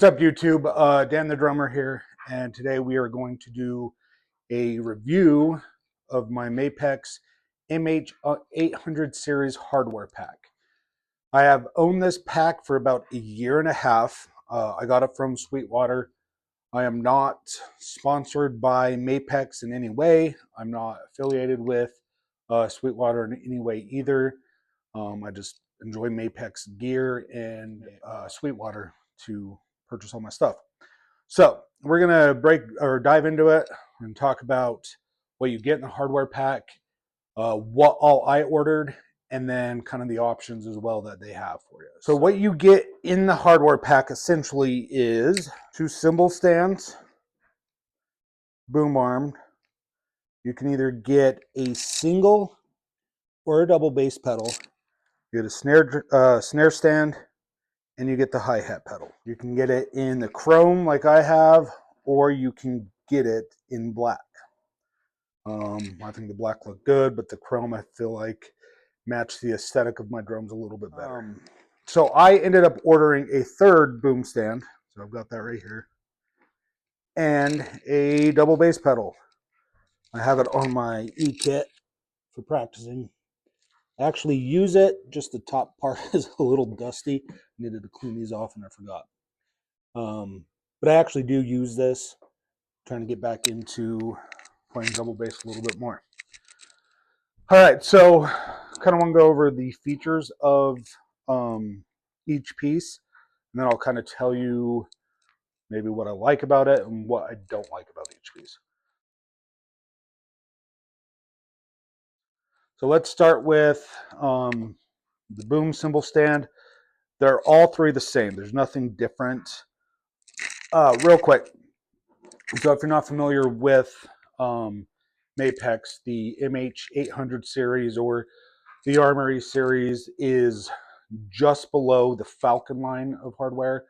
What's up, YouTube? Dan the Drummer here, and today we are going to do a review of my Mapex MH800 series hardware pack. I have owned this pack for about a year and a half. I got it from Sweetwater. I am not sponsored by Mapex in any way. I'm not affiliated with Sweetwater in any way either. I just enjoy Mapex gear and Sweetwater to purchase all my stuff. So we're gonna dive into it and talk about what you get in the hardware pack, what all I ordered, and then kind of the options as well that they have for you. So what you get in the hardware pack essentially is 2 cymbal stands, boom armed. You can either get a single or a double bass pedal. You get a snare stand, and you get the hi-hat pedal. You can get it in the chrome like I have, or you can get it in black. I think the black looked good, but the chrome I feel like matched the aesthetic of my drums a little bit better. So I ended up ordering a third boom stand, so I've got that right here, and a double bass pedal. I have it on my E-kit for practicing. I actually use it, just the top part is a little dusty. I needed to clean these off and I forgot. But I actually do use this, trying to get back into playing double bass a little bit more. All right, so kind of want to go over the features of each piece, and then I'll kind of tell you maybe what I like about it and what I don't like about each piece. So let's start with the boom cymbal stand. They're all three the same. There's nothing different. Real quick, so if you're not familiar with Mapex, the MH800 series or the Armory series is just below the Falcon line of hardware.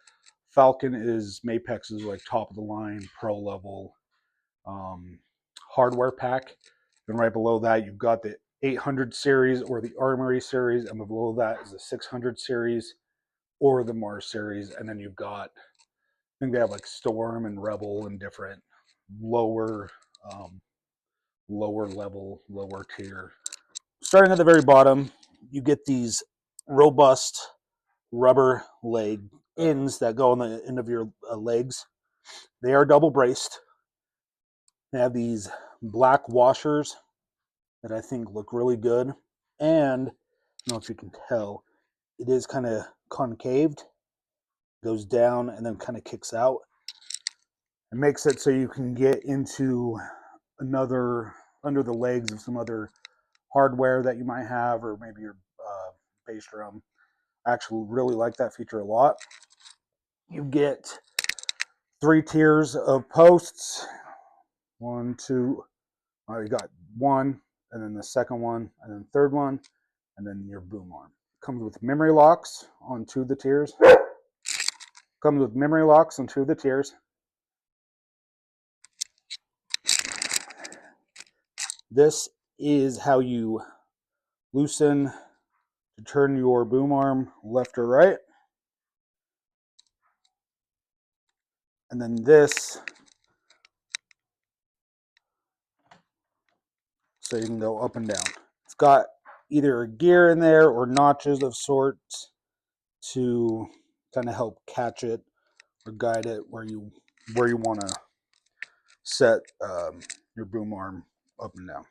Falcon is Mapex's like top of the line, pro level hardware pack. And right below that, you've got the 800 series or the Armory series, and below that is the 600 series or the Mars series. And then you've got, I think they have like Storm and Rebel and different lower level, lower tier. Starting at the very bottom, you get these robust rubber leg ends that go on the end of your legs. They are double braced. They have these black washers that I think look really good. And I don't know if you can tell, it is kind of concaved, goes down and then kind of kicks out. It makes it so you can get into another, under the legs of some other hardware that you might have, or maybe your bass drum. I actually really like that feature a lot. You get 3 tiers of posts. 1, 2, you got 1, and then the second one, and then third one, and then your boom arm. Comes with memory locks on 2 of the tiers. Comes with memory locks on 2 of the tiers. This is how you loosen to turn your boom arm left or right. And then this, so you can go up and down. It's got either a gear in there or notches of sorts to kind of help catch it or guide it where you want to set your boom arm up and down.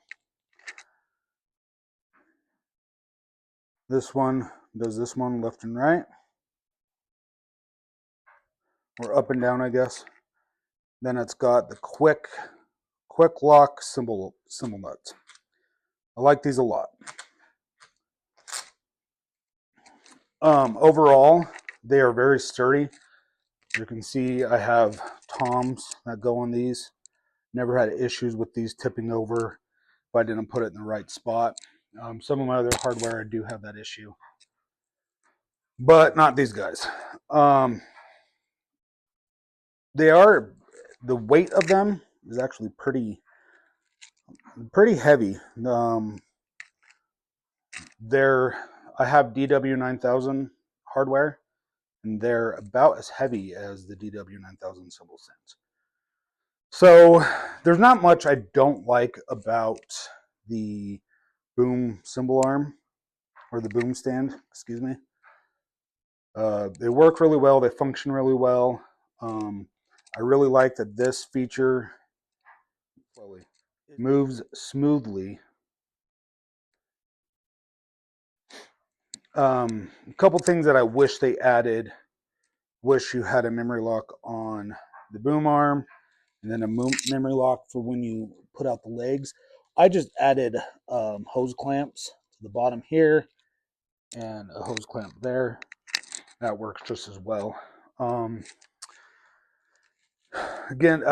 This one does this one left and right, or up and down, I guess. Then it's got the quick lock cymbal nuts. I like these a lot. Overall, they are very sturdy. You can see I have toms that go on these. Never had issues with these tipping over if I didn't put it in the right spot. Some of my other hardware, I do have that issue, but not these guys. The weight of them is actually pretty heavy. I have DW9000 hardware, and they're about as heavy as the DW9000 cymbal stands. So there's not much I don't like about the boom cymbal arm, or the boom stand, excuse me. They work really well, they function really well. I really like that this feature moves smoothly. A couple things that I wish they added. Wish you had a memory lock on the boom arm, and then a memory lock for when you put out the legs. I just added hose clamps to the bottom here and a hose clamp there. That works just as well. Again,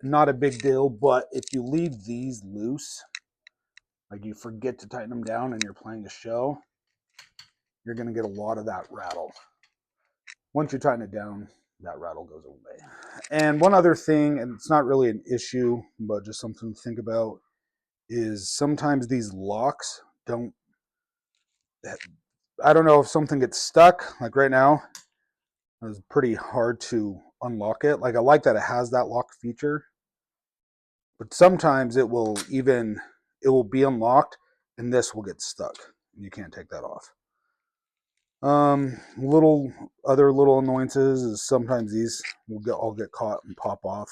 not a big deal, but if you leave these loose, like you forget to tighten them down and you're playing a show, you're going to get a lot of that rattle. Once you tighten it down, that rattle goes away. And one other thing, and it's not really an issue, but just something to think about, is sometimes these locks don't, I don't know if something gets stuck, like right now, it's pretty hard to unlock it. Like I like that it has that lock feature, but sometimes it will be unlocked and this will get stuck. You can't take that off. Other little annoyances is sometimes these will all get caught and pop off.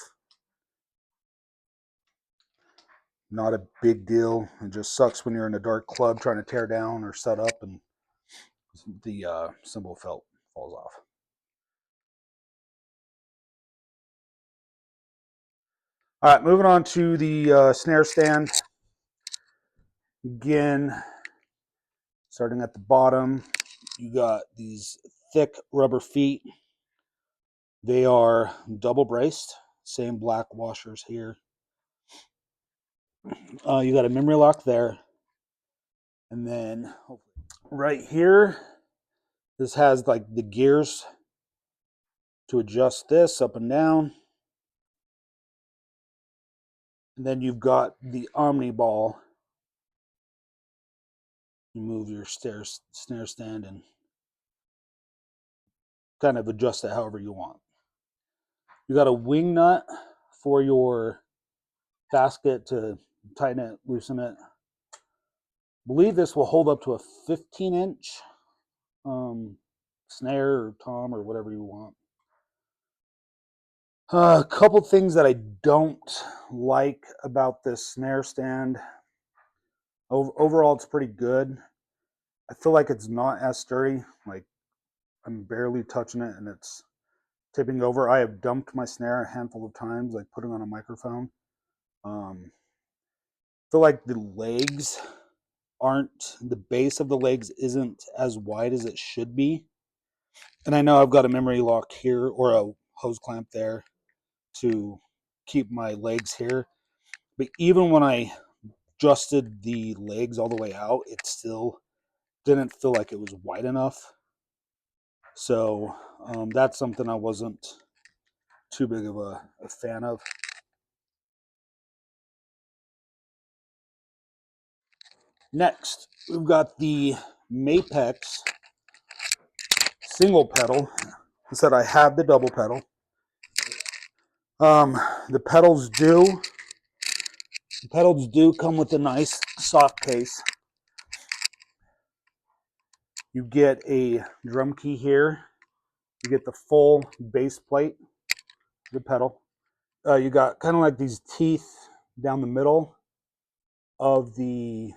Not a big deal. It just sucks when you're in a dark club trying to tear down or set up and the cymbal felt falls off. All right, moving on to the snare stand. Again, starting at the bottom, you got these thick rubber feet. They are double braced, same black washers here. You got a memory lock there. And then right here, this has like the gears to adjust this up and down. And then you've got the Omni ball. You move your snare stand and kind of adjust it however you want. You got a wing nut for your basket to tighten it, loosen it. I believe this will hold up to a 15-inch snare or tom or whatever you want. A couple things that I don't like about this snare stand. Overall, it's pretty good. I feel like it's not as sturdy. Like I'm barely touching it and it's tipping over. I have dumped my snare a handful of times, like putting on a microphone. I feel like the legs the base of the legs isn't as wide as it should be. And I know I've got a memory lock here or a hose clamp there to keep my legs here. But even when I adjusted the legs all the way out, it still didn't feel like it was wide enough. So that's something I wasn't too big of a fan of. Next, we've got the Mapex single pedal. Instead, I have the double pedal. The pedals do come with a nice soft case. You get a drum key here. You get the full base plate, the pedal. You got kind of like these teeth down the middle of the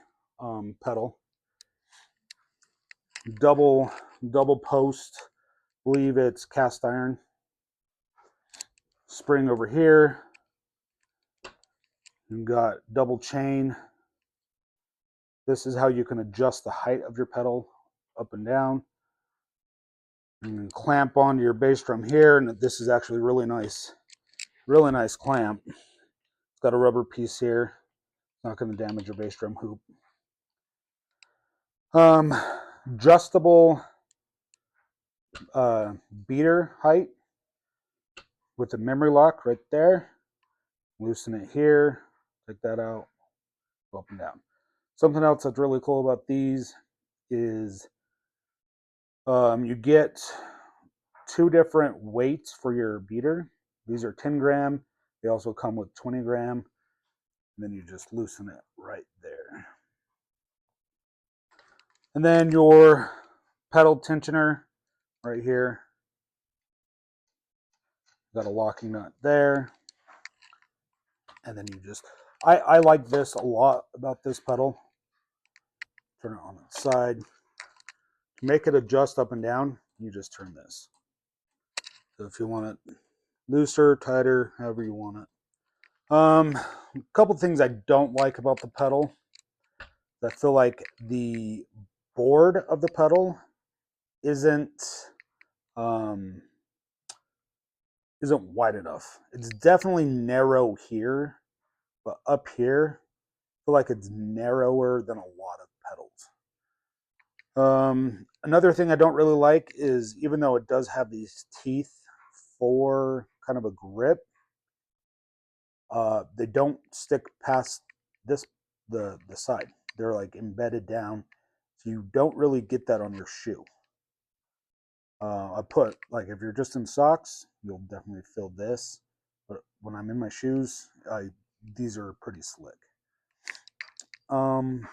pedal. Double post. I believe it's cast iron. Spring over here. You've got double chain. This is how you can adjust the height of your pedal up and down. You can clamp onto your bass drum here, and this is actually really nice clamp. It's got a rubber piece here. It's not going to damage your bass drum hoop. Adjustable beater height with the memory lock right there. Loosen it here, take that out, go up and down. Something else that's really cool about these is you get two different weights for your beater. These are 10 gram. They also come with 20 gram. And then you just loosen it right there. And then your pedal tensioner right here. Got a locking nut there. And then you just, I like this a lot about this pedal. Turn it on its side. To make it adjust up and down, you just turn this. So if you want it looser, tighter, however you want it. A couple things I don't like about the pedal. I feel like the board of the pedal isn't wide enough. It's definitely narrow here, but up here, I feel like it's narrower than a lot of pedals. Another thing I don't really like is, even though it does have these teeth for kind of a grip, they don't stick past the side. They're like embedded down, so you don't really get that on your shoe. I put, like, if you're just in socks, you'll definitely feel this, but when I'm in my shoes, these are pretty slick. And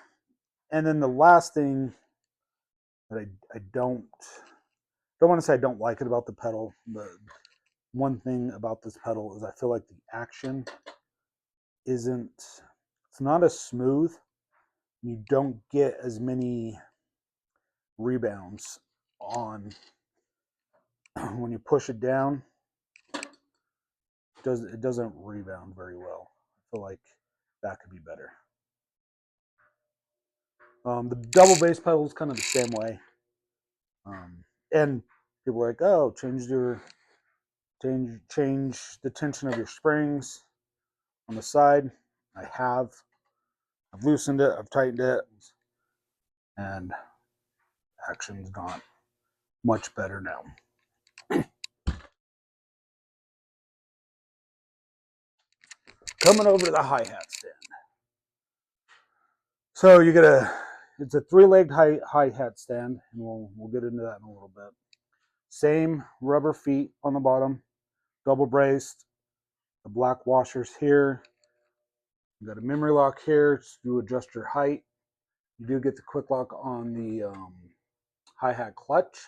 then the last thing that I don't want to say I don't like it about the pedal. The one thing about this pedal is I feel like the action it's not as smooth. You don't get as many rebounds on when you push it down. It doesn't rebound very well. I feel like that could be better. The double bass pedal is kind of the same way. And people are like, oh, change the tension of your springs on the side. I've loosened it, I've tightened it, and action's gone much better now. Coming over to the hi-hat stand. So you get it's a 3-legged hi-hat stand, and we'll get into that in a little bit. Same rubber feet on the bottom, double braced, the black washers here. You got a memory lock here to adjust your height. You do get the quick lock on the hi-hat clutch.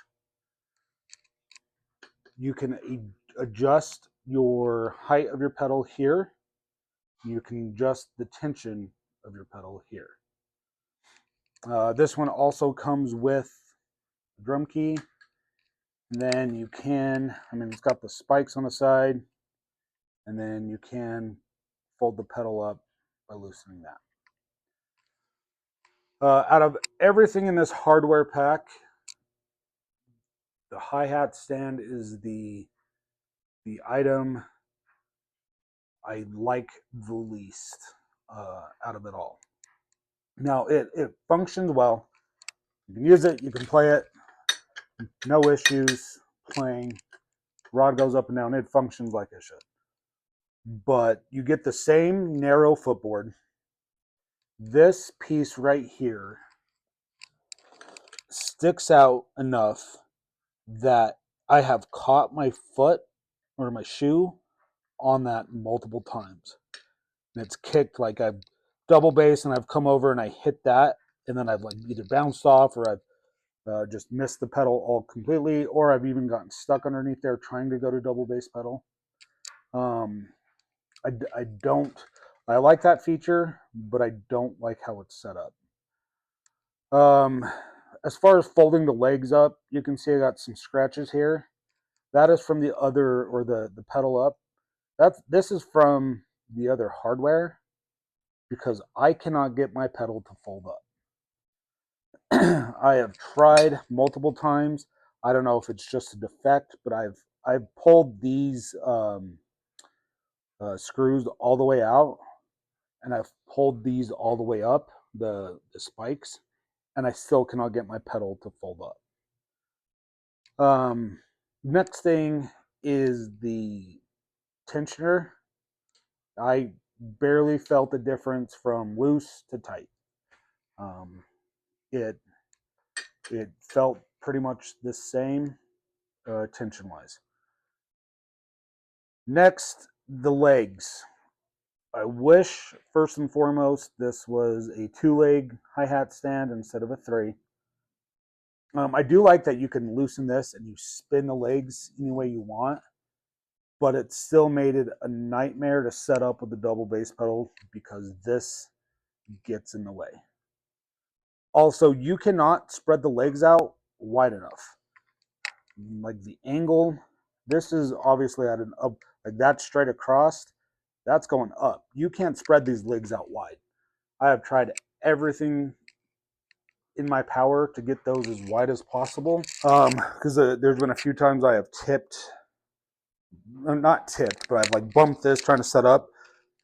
You can adjust your height of your pedal here. You can adjust the tension of your pedal here. This one also comes with a drum key. And then you can, it's got the spikes on the side, and then you can fold the pedal up by loosening that. Out of everything in this hardware pack, the hi-hat stand is the item I like the least out of it all. Now, it functions well. You can use it, you can play it, no issues playing. Rod goes up and down, it functions like it should. But you get the same narrow footboard. This piece right here sticks out enough that I have caught my foot or my shoe on that multiple times. And it's kicked, like I've double bass and I've come over and I hit that, and then I've like either bounced off or I've just missed the pedal all completely, or I've even gotten stuck underneath there trying to go to double bass pedal. I like that feature, but I don't like how it's set up. As far as folding the legs up, you can see I got some scratches here. That is from the other, or the pedal up. This is from the other hardware, because I cannot get my pedal to fold up. I have tried multiple times. I don't know if it's just a defect, but I've pulled these screws all the way out, and I've pulled these all the way up, the spikes, and I still cannot get my pedal to fold up. Next thing is the tensioner. I barely felt the difference from loose to tight. It felt pretty much the same. tension-wise. Next, the legs. I wish, first and foremost, this was a 2-leg hi-hat stand instead of a 3. I do like that you can loosen this and you spin the legs any way you want, but it still made it a nightmare to set up with the double bass pedal because this gets in the way. Also, you cannot spread the legs out wide enough. Like the angle, this is obviously at an up, like that straight across, that's going up. You can't spread these legs out wide. I have tried everything in my power to get those as wide as possible. Because there's been a few times I have tipped, not tipped, but I've like bumped this trying to set up,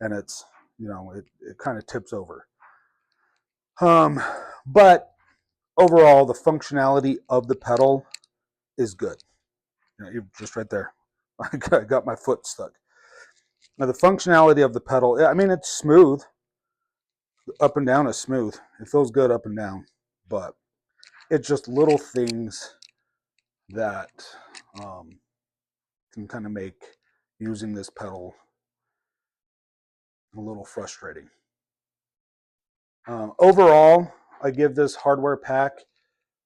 and it's, you know, it kind of tips over. But overall, the functionality of the pedal is good. You know, you're just right there. I got my foot stuck. Now the functionality of the pedal, I mean, it's smooth. Up and down is smooth. It feels good up and down, but it's just little things that can kind of make using this pedal a little frustrating. Overall, I give this hardware pack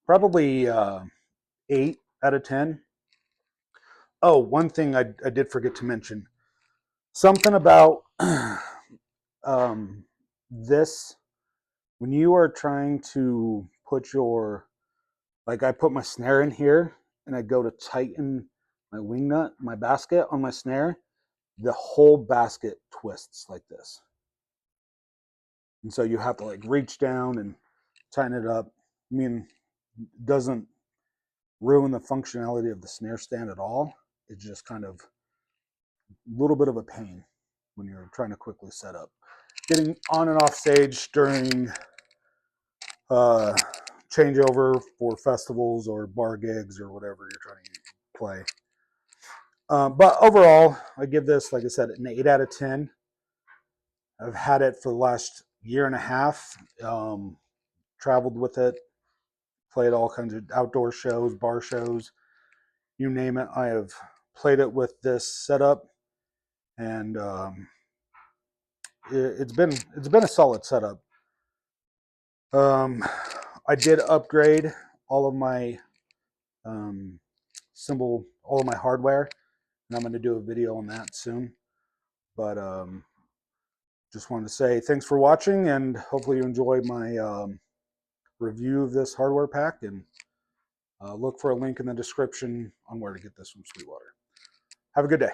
probably 8 out of 10. Oh, one thing I did forget to mention. Something about this, when you are trying to put your, like I put my snare in here and I go to tighten my wing nut, my basket on my snare, the whole basket twists like this. And so you have to like reach down and tighten it up. I mean, it doesn't ruin the functionality of the snare stand at all. It's just kind of a little bit of a pain when you're trying to quickly set up. Getting on and off stage during changeover for festivals or bar gigs or whatever you're trying to play. But overall, I give this, like I said, an 8 out of 10. I've had it for the last year and a half. Traveled with it, played all kinds of outdoor shows, bar shows, you name it. I have played it with this setup, and it's been a solid setup. I did upgrade all of my all of my hardware, and I'm going to do a video on that soon. But just wanted to say thanks for watching, and hopefully you enjoy my review of this hardware pack, and look for a link in the description on where to get this from Sweetwater. Have a good day.